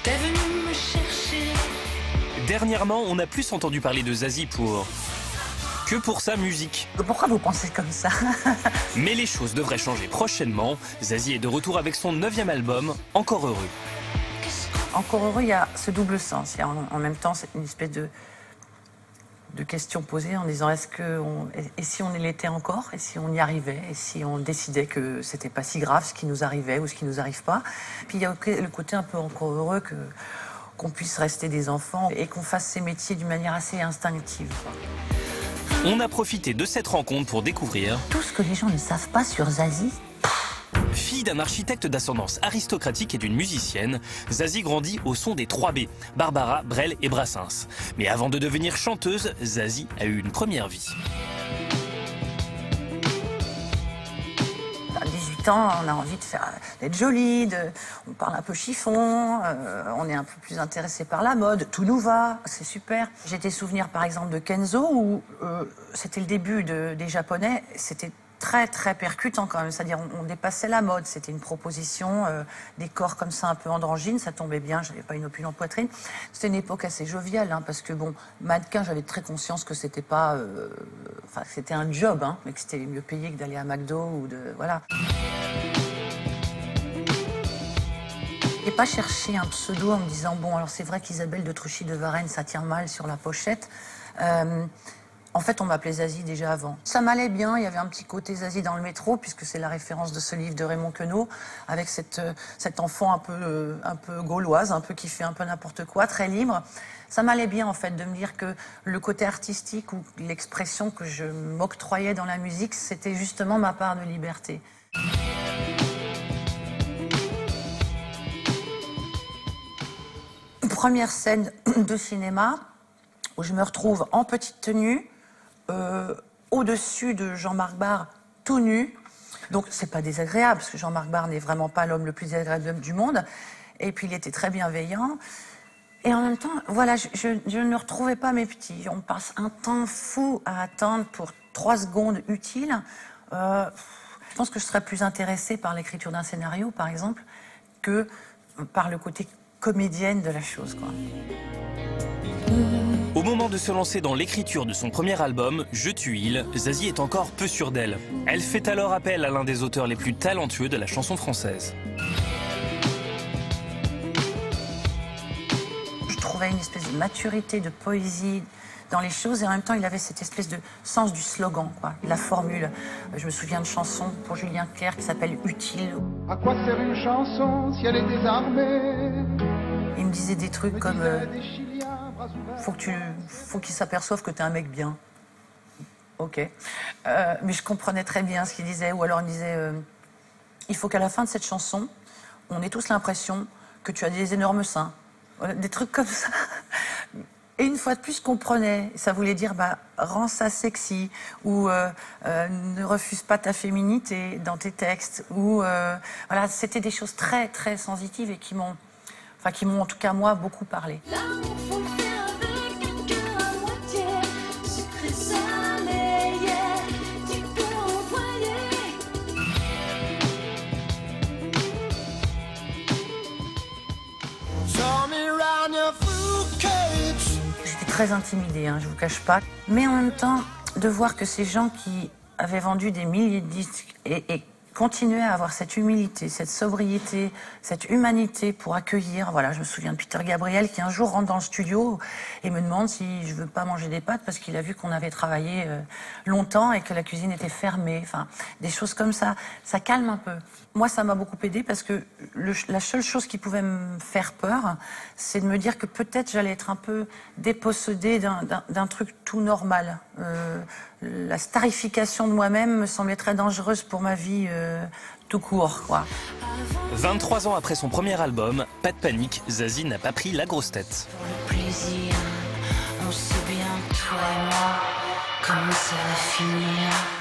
T'es venu me chercher. Dernièrement, on a plus entendu parler de Zazie que pour sa musique. Pourquoi vous pensez comme ça? Mais les choses devraient changer prochainement. Zazie est de retour avec son 9e album, Encore heureux. Encore heureux, il y a ce double sens. Il y a en même temps c'est une espèce de question posée en disant et si on l'était encore, et si on y arrivait, et si on décidait que c'était pas si grave ce qui nous arrivait ou ce qui nous arrive pas. Puis il y a le côté un peu encore heureux qu'on puisse rester des enfants et qu'on fasse ces métiers d'une manière assez instinctive. On a profité de cette rencontre pour découvrir Tout ce que les gens ne savent pas sur Zazie. Fille d'un architecte d'ascendance aristocratique et d'une musicienne, Zazie grandit au son des 3 B, Barbara, Brel et Brassens. Mais avant de devenir chanteuse, Zazie a eu une première vie. À 18 ans, on a envie d'être jolie, on parle un peu chiffon, on est un peu plus intéressé par la mode, tout nous va, c'est super. J'ai des souvenirs par exemple de Kenzo où c'était le début des Japonais, c'était très très percutant quand même, c'est-à-dire on dépassait la mode, c'était une proposition, des corps comme ça un peu androgynes, ça tombait bien, j'avais pas une opulente poitrine. C'était une époque assez joviale, hein, parce que bon, mannequin, j'avais très conscience que c'était pas, enfin c'était un job, hein, mais que c'était mieux payé que d'aller à McDo ou voilà. J'ai pas cherché un pseudo en me disant bon alors c'est vrai qu'Isabelle de Truchy de Varenne ça tient mal sur la pochette. En fait, on m'appelait Zazie déjà avant. Ça m'allait bien, il y avait un petit côté Zazie dans le métro, puisque c'est la référence de ce livre de Raymond Queneau, avec cet enfant un peu gauloise, un peu qui fait un peu n'importe quoi, très libre. Ça m'allait bien, en fait, de me dire que le côté artistique ou l'expression que je m'octroyais dans la musique, c'était justement ma part de liberté. Une première scène de cinéma où je me retrouve en petite tenue, au-dessus de Jean-Marc Barr, tout nu. Donc c'est pas désagréable, parce que Jean-Marc Barr n'est vraiment pas l'homme le plus désagréable du monde. Et puis il était très bienveillant. Et en même temps, voilà, je ne retrouvais pas mes petits. On passe un temps fou à attendre pour 3 secondes utiles. Je pense que je serais plus intéressée par l'écriture d'un scénario, par exemple, que par le côté comédienne de la chose, quoi. Au moment de se lancer dans l'écriture de son premier album, Je Tuile, Zazie est encore peu sûre d'elle. Elle fait alors appel à l'un des auteurs les plus talentueux de la chanson française. Je trouvais une espèce de maturité, de poésie dans les choses et en même temps il avait cette espèce de sens du slogan, quoi, de la formule. Je me souviens de chansons pour Julien Clerc qui s'appelle Utile. À quoi sert une chanson si elle est désarmée? Il me disait des trucs comme faut qu'il s'aperçoive que t'es un mec bien. Ok. Mais je comprenais très bien ce qu'il disait. Ou alors il me disait il faut qu'à la fin de cette chanson, on ait tous l'impression que tu as des énormes seins. Des trucs comme ça. Et une fois de plus, je comprenais. Ça voulait dire rends ça sexy ou ne refuse pas ta féminité dans tes textes. Ou voilà, c'était des choses très très sensitives et qui m'ont en tout cas moi beaucoup parlé. J'étais très intimidée, hein, je vous cache pas. Mais en même temps, de voir que ces gens qui avaient vendu des milliers de disques et continuaient à avoir cette humilité, cette sobriété, cette humanité pour accueillir. Voilà, je me souviens de Peter Gabriel qui un jour rentre dans le studio et me demande si je veux pas manger des pâtes parce qu'il a vu qu'on avait travaillé longtemps et que la cuisine était fermée. Enfin, des choses comme ça. Ça calme un peu. Moi, ça m'a beaucoup aidée parce que la seule chose qui pouvait me faire peur, c'est de me dire que peut-être j'allais être un peu dépossédée d'un truc tout normal. La starification de moi-même me semblait très dangereuse pour ma vie tout court, quoi. 23 ans après son premier album, pas de panique, Zazie n'a pas pris la grosse tête. Pour le plaisir, on sait bien, toi et moi, comment ça va finir.